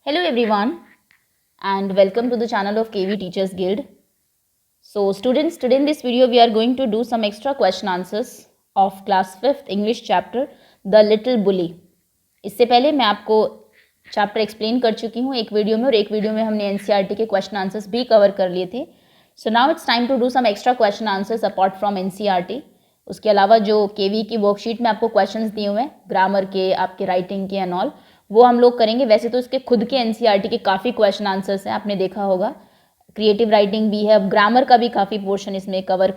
Hello everyone and welcome to the channel of KV Teachers Guild. So students, today in this video we are going to do some extra question answers of class 5th English chapter The Little Bully. इससे पहले मैं आपको chapter explain कर चुकी हूँ एक video में और एक वीडियो में हमने NCERT के क्वेश्चन आंसर्स भी कवर कर लिए थे. So now it's time to do some extra question answers apart from NCERT. उसके अलावा जो केवी की वर्कशीट में आपको क्वेश्चंस दिए हुए हैं ग्रामर के, आपके राइटिंग के एंड ऑल, वो हम लोग करेंगे. वैसे तो इसके खुद के NCERT के काफ़ी क्वेश्चन आंसर्स हैं, आपने देखा होगा. क्रिएटिव राइटिंग भी है, ग्रामर का भी काफ़ी पोर्शन इसमें कवर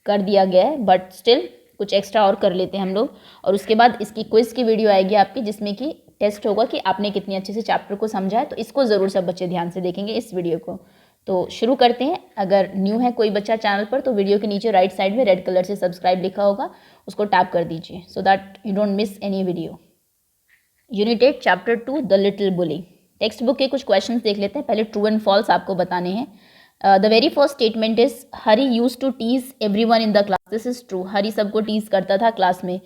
कर दिया गया है, बट स्टिल कुछ एक्स्ट्रा और कर लेते हैं हम लोग. और उसके बाद इसकी क्विज की वीडियो आएगी आपकी, जिसमें कि टेस्ट होगा कि आपने कितनी अच्छे से चैप्टर को समझा है. तो इसको ज़रूर सब बच्चे ध्यान से देखेंगे इस वीडियो को. तो शुरू करते हैं. अगर न्यू है कोई बच्चा चैनल पर तो वीडियो के नीचे राइट साइड में रेड कलर से सब्सक्राइब लिखा होगा, उसको टैप कर दीजिए so that you don't miss any video. Unit 8 chapter 2 the little bully. Text book के कुछ क्वेश्चंस देख लेते हैं. पहले ट्रू एंड फॉल्स आपको बताने हैं. The very first statement is Hari use to tease everyone in the class. This is true. Hari सबको टीज करता था क्लास में.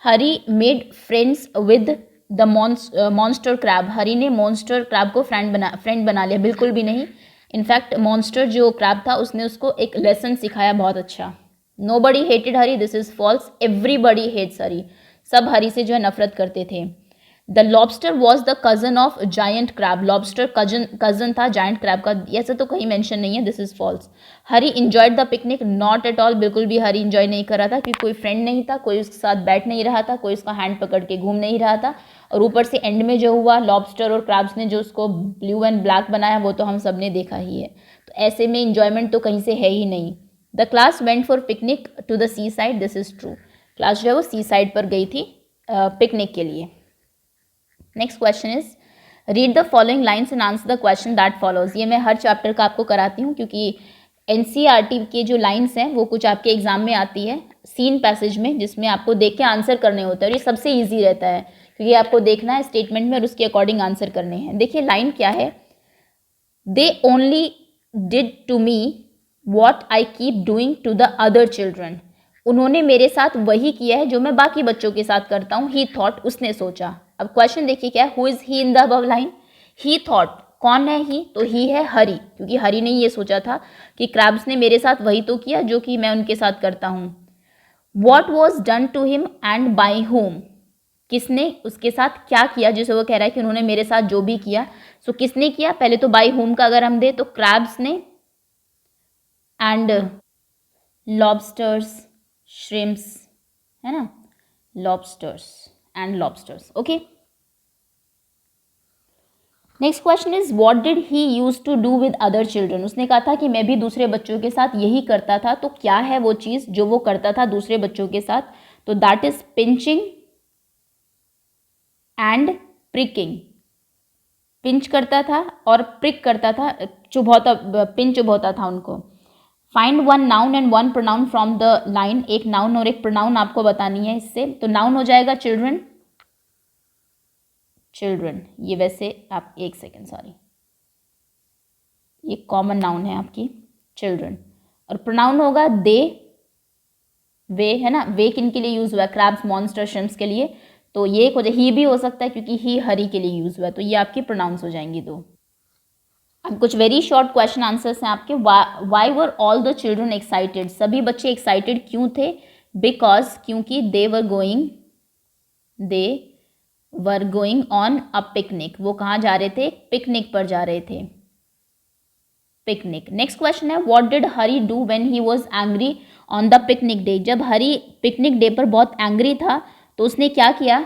Hari made friends with the monster crab. Hari ने मॉन्स्टर क्रैब को फ्रेंड बना लिया. बिल्कुल भी नहीं. इनफैक्ट मॉन्स्टर जो क्रैब था उसने उसको एक लेसन सिखाया बहुत अच्छा. Nobody hated Hari. This is false. Everybody hates Hari. सब हरी से जो है नफरत करते थे. The lobster was the cousin of giant crab. Lobster cousin था जायंट क्रैब का. ऐसा तो कहीं मेंशन नहीं है. This is false. Hari enjoyed the picnic. Not at all. बिल्कुल भी हरी इंजॉय नहीं कर रहा था, क्योंकि कोई फ्रेंड नहीं था, कोई उसके साथ बैठ नहीं रहा था, कोई उसका हैंड पकड़ के घूम नहीं रहा था. और ऊपर से एंड में जो हुआ, लॉबस्टर और क्रैब्स ने जो उसको ब्लू एंड ब्लैक बनाया, वो तो हम सब ने देखा ही है. तो ऐसे में इंजॉयमेंट तो कहीं से है ही नहीं. The class went for picnic to the sea side. This is true. Class जो है वो सी साइड पर गई थी पिकनिक के लिए. Next question is read the following lines and answer the question that follows. ये मैं हर चैप्टर का आपको कराती हूँ, क्योंकि NCERT के जो लाइन्स हैं वो कुछ आपके एग्जाम में आती है सीन पैसेज में, जिसमें आपको देख के आंसर करने होते हैं. और ये सबसे ईजी रहता है, क्योंकि आपको देखना है स्टेटमेंट में और उसके अकॉर्डिंग आंसर करने हैं. देखिए लाइन क्या है. They only did to me what I keep doing to the other children. उन्होंने मेरे साथ वही किया है जो मैं बाकी बच्चों के साथ करता हूँ. ही थॉट. उसने सोचा. अब क्वेश्चन देखिए क्या है. Who is he in the above line. He thought. कौन है ही? तो ही है हरी, क्योंकि हरी ने ये सोचा था कि क्रैब्स ने मेरे साथ वही तो किया जो कि मैं उनके साथ करता हूँ. What was done to him and by whom. किसने उसके साथ क्या किया, जिसे वो कह रहा है कि उन्होंने मेरे साथ जो भी किया. सो किसने किया? पहले तो बाई होम का अगर हम दे तो क्रैब्स ने एंड लॉबस्टर्स, श्रिम्प्स, है ना, lobsters and lobsters. Okay. Next question is what did he use to do with other children. उसने कहा था कि मैं भी दूसरे बच्चों के साथ यही करता था. तो क्या है वो चीज़ जो वो करता था दूसरे बच्चों के साथ? तो that is pinching and pricking. Pinch करता था और प्रिक करता था, चुभौता, पिंच चुभौता था उनको. Find one noun and one pronoun from the line. एक नाउन और एक प्रोनाउन आपको बतानी है इससे. तो नाउन हो जाएगा चिल्ड्रन. चिल्ड्रन, ये वैसे आप एक सेकेंड, सॉरी, ये कॉमन नाउन है आपकी चिल्ड्रन. और प्रोनाउन होगा दे, वे, है ना. वे किन के लिए यूज हुआ है? क्रैब्स, मॉन्स्टर, शिम्प्स के लिए. तो ये हो जाए. ही भी हो सकता है क्योंकि ही हरी के लिए यूज हुआ है. तो ये आपकी प्रोनाउंस हो जाएंगी दो. अब कुछ वेरी शॉर्ट क्वेश्चन आंसर्स हैं आपके. Why were all the children excited. सभी बच्चे एक्साइटेड क्यों थे? बिकॉज, क्योंकि they were going on a picnic. वो कहाँ जा रहे थे? पिकनिक पर जा रहे थे. पिकनिक. नेक्स्ट क्वेश्चन है what did Hari do when he was angry on the picnic day. जब हरी पिकनिक डे पर बहुत एंग्री था तो उसने क्या किया?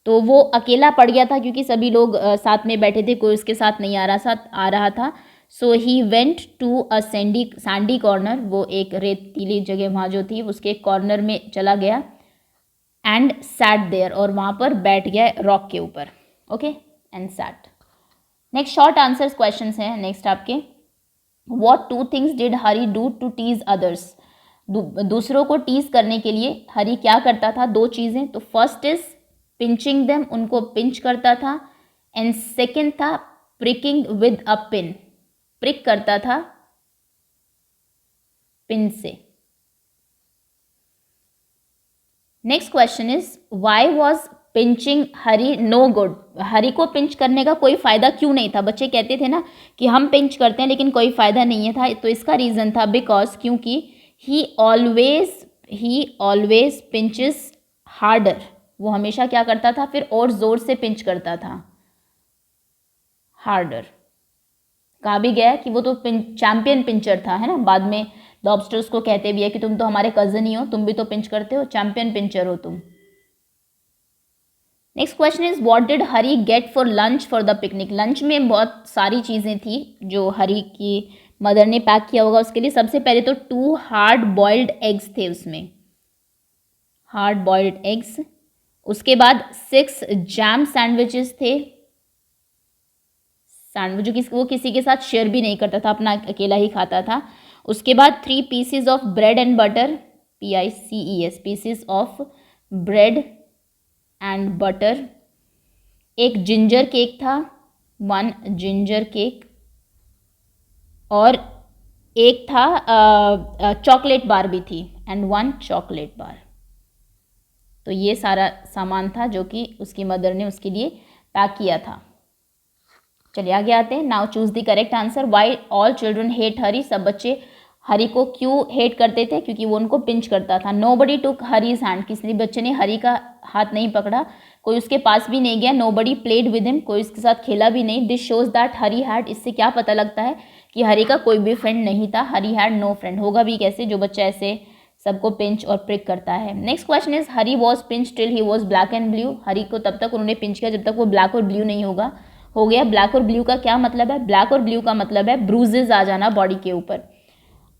तो वो अकेला पड़ गया था, क्योंकि सभी लोग साथ में बैठे थे, कोई उसके साथ नहीं आ रहा था. So he went to a sandy corner. वो एक रेतीली जगह वहाँ जो थी उसके कॉर्नर में चला गया. And sat there. और वहाँ पर बैठ गया रॉक के ऊपर. Okay. And sat. Next short answers question हैं नेक्स्ट आपके. What two things did Hari do to tease others. दूसरों को टीज करने के लिए हरी क्या करता था? दो चीज़ें. तो फर्स्ट इज पिंचिंग देम. उनको पिंच करता था. एंड सेकेंड था pricking with a pin. Prick करता था पिन से. Next question is why was pinching Hari no good, Hari को पिंच करने का कोई फ़ायदा क्यों नहीं था? बच्चे कहते थे ना कि हम पिंच करते हैं लेकिन कोई फ़ायदा नहीं है था, तो इसका रीज़न था बिकॉज क्योंकि ही ऑलवेज पिंचेस हार्डर, वो हमेशा क्या करता था फिर और ज़ोर से पिंच करता था, हार्डर। कहा भी गया कि वो तो चैंपियन पिंचर था, है ना। बाद में लॉबस्टर्स को कहते भी है कि तुम तो हमारे कज़न ही हो, तुम भी तो पिंच करते हो, चैंपियन पिंचर हो तुम। Next question is what did Hari get for lunch for the picnic. Lunch में बहुत सारी चीज़ें थी जो हरी की मदर ने पैक किया होगा उसके लिए। सबसे पहले तो 2 हार्ड बॉइल्ड एग्स थे उसमें, हार्ड बॉइल्ड एग्स। उसके बाद 6 जैम सैंडविचेस थे, सैंडविच जो वो किसी के साथ शेयर भी नहीं करता था, अपना अकेला ही खाता था। उसके बाद 3 pieces of bread and butter, PICES, pieces of bread and butter. एक जिंजर केक था, 1 जिंजर केक। और एक था चॉकलेट बार भी थी, एंड 1 चॉकलेट बार। तो ये सारा सामान था जो कि उसकी मदर ने उसके लिए पैक किया था। चलिए आगे आते हैं। Now choose the correct answer. Why all children hate Hari. सब बच्चे हरी को क्यों हेट करते थे? क्योंकि वो उनको पिंच करता था। नोबडी टुक हरीज हैंड। किसी बच्चे ने हरी का हाथ नहीं पकड़ा, कोई उसके पास भी नहीं गया। Nobody played with him. कोई उसके साथ खेला भी नहीं। This shows that Hari had. इससे क्या पता लगता है कि हरी का कोई भी फ्रेंड नहीं था। हरी हैड नो फ्रेंड। होगा भी कैसे जो बच्चा ऐसे सबको पिंच और प्रिक करता है। Next question is Hari was pinch till he was black and blue. Hari को तब तक उन्होंने पिंच किया जब तक वो ब्लैक और ब्लू नहीं हो गया। ब्लैक और ब्लू का क्या मतलब है? ब्लैक और ब्लू का मतलब है ब्रूजेज आ जाना बॉडी के ऊपर।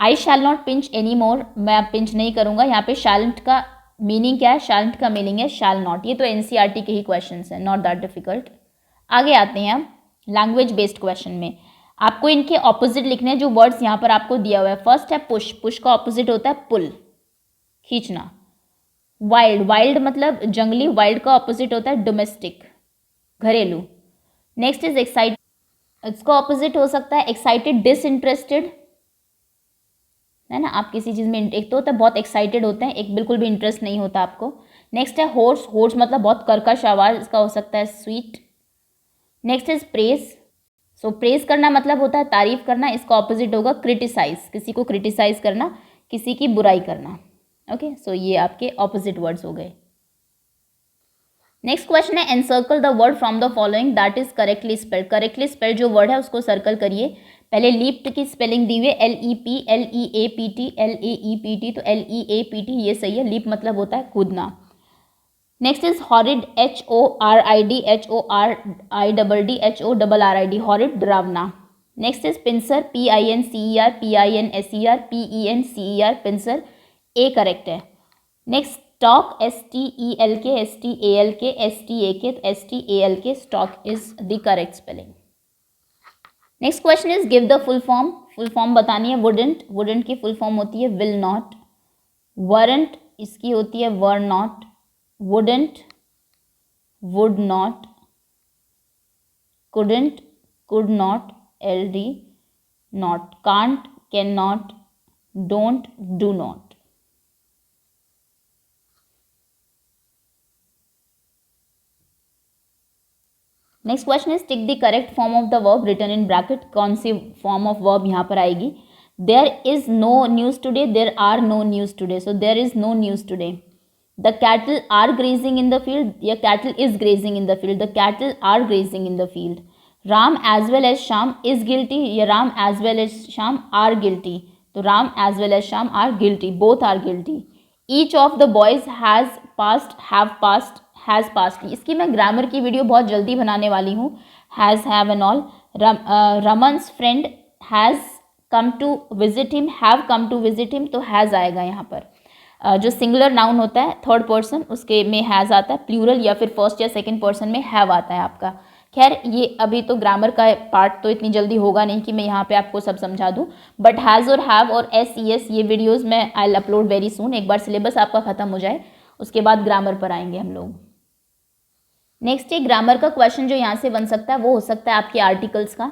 I shall not pinch any more. मैं अब पिंच नहीं करूंगा। यहाँ पे शैलेंट का मीनिंग क्या है? शैलेंट का मीनिंग है शैल नॉट। ये तो NCERT के ही क्वेश्चन है, नॉट दैट डिफिकल्ट। आगे आते हैं हम लैंग्वेज बेस्ड क्वेश्चन में। आपको इनके ऑपोजिट लिखने हैं जो वर्ड्स यहाँ पर आपको दिया हुआ है। फर्स्ट है पुश। पुश का ऑपोजिट होता है पुल, खींचना। वाइल्ड। वाइल्ड मतलब जंगली। वाइल्ड का ऑपोजिट होता है डोमेस्टिक, घरेलू। Next is excite. इसका ऑपोजिट हो सकता है एक्साइटेड, डिसइंटरेस्टेड, है ना। आप किसी चीज़ में एक तो होता है बहुत एक्साइटेड होते हैं, एक बिल्कुल भी इंटरेस्ट नहीं होता आपको। नेक्स्ट है होर्स। होर्स मतलब बहुत कर्कश आवाज़, इसका हो सकता है sweet. Next is praise. So praise करना मतलब होता है तारीफ करना, इसका ऑपोजिट होगा क्रिटिसाइज। किसी को क्रिटिसाइज करना, किसी की बुराई करना। ओके, सो ये आपके ऑपोजिट वर्ड्स हो गए। नेक्स्ट क्वेश्चन है encircle the word from the following that is correctly spelled. Correctly spelled जो वर्ड है उसको सर्कल करिए। पहले लीप्ट की स्पेलिंग दी हुई है LEP, LEAPT, LAEPT। तो LEAPT ये सही है। लीप मतलब होता है कूदना। Next is horrid, HORID, HORIDD, HORRID, horrid डरावना। Next is pincer, PINCER, PINSER, PENCER, pincer. A correct है। Next stalk, STELK, STALK, STAK, तो STALK, stalk is the correct spelling. Next question is give the full form. Full form बतानी है। Wouldn't. Wouldn't की full form होती है will not. Weren't, इसकी होती है were not. Wouldn't, would not. Couldn't, could not, LD, not. Can't, can not. Don't, do not. Next question is tick the correct form of the verb written in bracket. कौन सी form of verb यहाँ पर आएगी? There is no news today, there are no news today. So there is no news today. The cattle are grazing in the field, या cattle is grazing in the field. The cattle are grazing in the field. Ram as well as Shyam is guilty, या Ram as well as Shyam are guilty. तो Ram as well as Shyam are guilty, both are guilty. Each of the boys has passed, have passed, has passed. इसकी मैं grammar की video बहुत जल्दी बनाने वाली हूँ। Has, have and all. Raman's friend has come to visit him, have come to visit him, तो has आएगा यहाँ पर। जो सिंगुलर नाउन होता है थर्ड पर्सन उसके में हैज़ आता है। प्लूरल या फिर फर्स्ट या सेकंड पर्सन में हैव आता है आपका। खैर ये अभी तो ग्रामर का पार्ट तो इतनी जल्दी होगा नहीं कि मैं यहाँ पे आपको सब समझा दूँ, बट हैज़ और हैव और SES ये वीडियोस मैं I will upload very soon. एक बार सिलेबस आपका ख़त्म हो जाए उसके बाद ग्रामर पर आएंगे हम लोग। नेक्स्ट एक ग्रामर का क्वेश्चन जो यहाँ से बन सकता है वो हो सकता है आपके आर्टिकल्स का,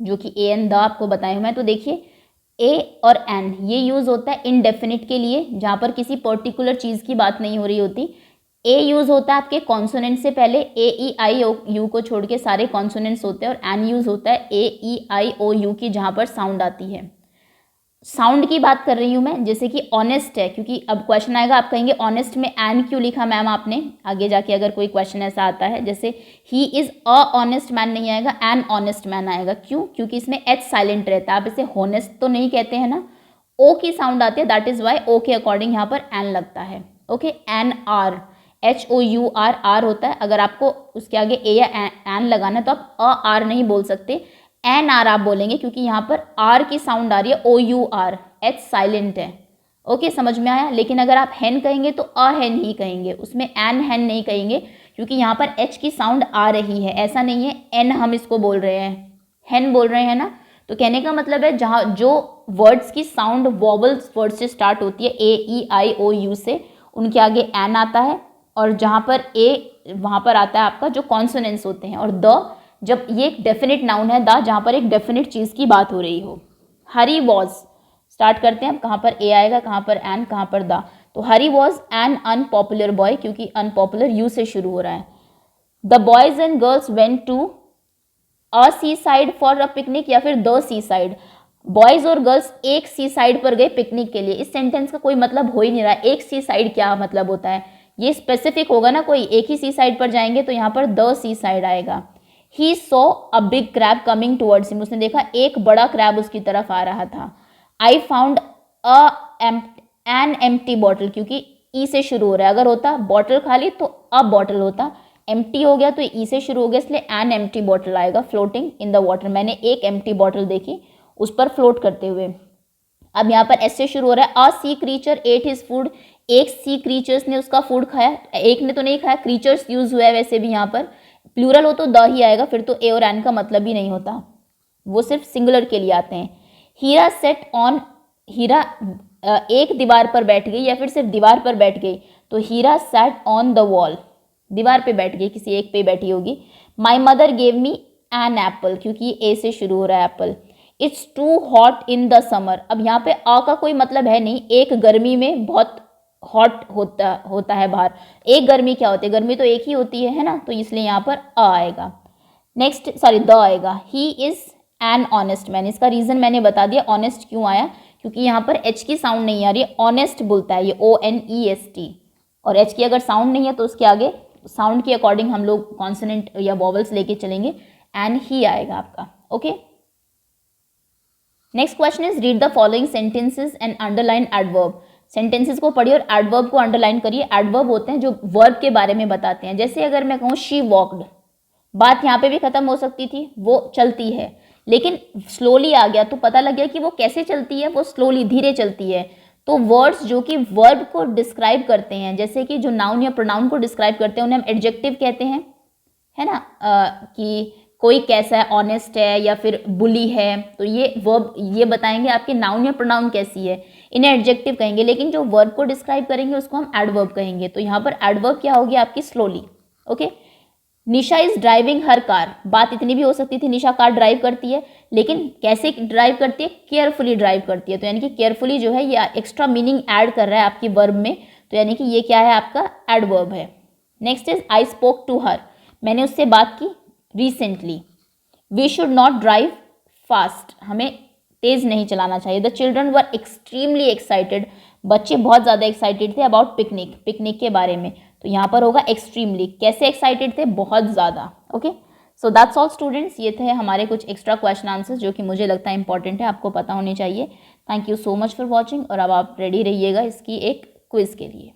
जो कि ए एंड द आपको बताए हुए हैं। तो देखिए ए और एन ये यूज़ होता है इनडेफिनिट के लिए, जहाँ पर किसी पर्टिकुलर चीज़ की बात नहीं हो रही होती। ए यूज होता है आपके कॉन्सोनेंट से पहले, ए ई आई ओ यू को छोड़ के सारे कॉन्सोनेंट्स होते हैं, और एन यूज होता है ए ई आई ओ यू की जहाँ पर साउंड आती है। साउंड की बात कर रही हूँ मैं, जैसे कि ऑनेस्ट है, क्योंकि अब क्वेश्चन आएगा आप कहेंगे ऑनेस्ट में एन क्यों लिखा मैम आपने, आगे जाके अगर कोई क्वेश्चन ऐसा आता है, जैसे he is a honest man नहीं आएगा, एन ऑनेस्ट मैन आएगा। क्यों? क्योंकि इसमें एच साइलेंट रहता है, आप इसे होनेस्ट तो नहीं कहते हैं ना, ओ की साउंड आती है, दैट इज़ वाई ओ के अकॉर्डिंग यहाँ पर एन लगता है। Okay, n r, h o u r, r होता है, अगर आपको उसके आगे ए या एन लगाना है तो आप अ आर नहीं बोल सकते, एन आर आप बोलेंगे, क्योंकि यहाँ पर आर की साउंड आ रही है, ओ यू आर, एच साइलेंट है। ओके, समझ में आया। लेकिन अगर आप हैन कहेंगे तो अ हैन ही कहेंगे, उसमें एन हैन नहीं कहेंगे, क्योंकि यहाँ पर एच की साउंड आ रही है, ऐसा नहीं है एन हम इसको बोल रहे हैं, हैन बोल रहे हैं ना। तो कहने का मतलब है जहाँ जो वर्ड्स की साउंड वॉवल्स वर्ड से स्टार्ट होती है, ए ई आई ओ यू से, उनके आगे एन आता है, और जहाँ पर ए वहाँ पर आता है आपका जो कॉन्सोनेंट्स होते हैं, और द जब ये एक डेफिनेट नाउन है, द जहाँ पर एक डेफिनेट चीज़ की बात हो रही हो। हरी वॉज, स्टार्ट करते हैं, कहाँ पर ए आएगा, कहाँ पर एन, कहाँ पर द। तो Hari was an unpopular boy, क्योंकि अनपॉपुलर यू से शुरू हो रहा है। The boys and girls went to a sea side for a picnic, या फिर द सी साइड, बॉयज और गर्ल्स एक सी साइड पर गए पिकनिक के लिए। इस सेंटेंस का कोई मतलब हो ही नहीं रहा, एक सी साइड क्या मतलब होता है, ये स्पेसिफिक होगा ना, कोई एक ही सी साइड पर जाएंगे तो यहाँ पर द सी साइड आएगा। He saw a big crab coming towards him, उसने देखा एक बड़ा क्रैब उसकी तरफ आ रहा था। I found an empty bottle, क्योंकि ई से शुरू हो रहा है, अगर होता बॉटल खाली तो अ बॉटल होता, एम्प्टी हो गया तो ई से शुरू हो गया, इसलिए एन एम्प्टी बॉटल आएगा। फ्लोटिंग इन द वाटर, मैंने एक एम्प्टी बॉटल देखी उस पर फ्लोट करते हुए। अब यहाँ पर एस से शुरू हो रहा है, अ sea creature at his food, एक सी क्रीचर्स ने उसका फूड खाया, एक ने तो नहीं खाया, क्रीचर्स यूज हुआ है वैसे भी, यहाँ पर प्लूरल हो तो द ही आएगा, फिर तो ए और एन का मतलब ही नहीं होता, वो सिर्फ सिंगुलर के लिए आते हैं। हीरा सेट ऑन, हीरा एक दीवार पर बैठ गई, या फिर सिर्फ दीवार पर बैठ गई, तो Hira sat on the wall, दीवार पे बैठ गई, किसी एक पे बैठी होगी। My mother gave me an apple, क्योंकि ए से शुरू हो रहा है apple. It's too hot in the summer, अब यहाँ पे आ का कोई मतलब है नहीं, एक गर्मी में बहुत हॉट होता है बाहर, एक गर्मी क्या होती है, गर्मी तो एक ही होती है ना, तो इसलिए यहाँ पर अ आएगा। नेक्स्ट सॉरी द आएगा। He is an honest man, इसका रीज़न मैंने बता दिया, ऑनेस्ट क्यों आया, क्योंकि यहाँ पर एच की साउंड नहीं आ रही है, ऑनेस्ट बोलता है ये, o n e s t, और एच की अगर साउंड नहीं है तो उसके आगे साउंड के अकॉर्डिंग हम लोग कॉन्सोनेंट या वॉवल्स लेके चलेंगे, एन ही आएगा आपका। Okay, next question is read the following sentences and underline adverb, sentences को पढ़िए और एडवर्ब को अंडरलाइन करिए। एडवर्ब होते हैं जो वर्ब के बारे में बताते हैं, जैसे अगर मैं कहूँ शी वॉक्ड, बात यहाँ पे भी खत्म हो सकती थी, वो चलती है, लेकिन स्लोली आ गया तो पता लग गया कि वो कैसे चलती है, वो स्लोली धीरे चलती है। तो वर्ड्स जो कि वर्ब को डिस्क्राइब करते हैं, जैसे कि जो नाउन या प्रोनाउन को डिस्क्राइब करते हैं, उन्हें हम एडजेक्टिव कहते हैं, है ना, कि कोई कैसा है, ऑनेस्ट है या फिर बुली है, तो ये वर्ब ये बताएंगे आपके नाउन या प्रोनाउन कैसी है, इन्हें एडजेक्टिव कहेंगे। लेकिन जो वर्ब को डिस्क्राइब करेंगे उसको हम एडवर्ब कहेंगे। तो यहाँ पर एडवर्ब क्या होगी आपकी, slowly. Okay, Nisha is driving her car, बात इतनी भी हो सकती थी निशा कार ड्राइव करती है, लेकिन कैसे ड्राइव करती है, केयरफुली ड्राइव करती है, तो यानी कि केयरफुली जो है ये एक्स्ट्रा मीनिंग ऐड कर रहा है आपकी वर्ब में, तो यानी कि ये क्या है आपका एडवर्ब है। Next is I spoke to her, मैंने उससे बात की recently. We should not drive fast, हमें तेज नहीं चलाना चाहिए। The children were extremely excited, बच्चे बहुत ज़्यादा एक्साइटेड थे अबाउट पिकनिक, पिकनिक के बारे में, तो यहाँ पर होगा एक्सट्रीमली। कैसे एक्साइटेड थे, बहुत ज़्यादा। Okay, so that's all students, ये थे हमारे कुछ एक्स्ट्रा क्वेश्चन आंसर्स जो कि मुझे लगता है इंपॉर्टेंट है, आपको पता होने चाहिए। Thank you so much for watching, और अब आप रेडी रहिएगा इसकी एक क्विज़ के लिए।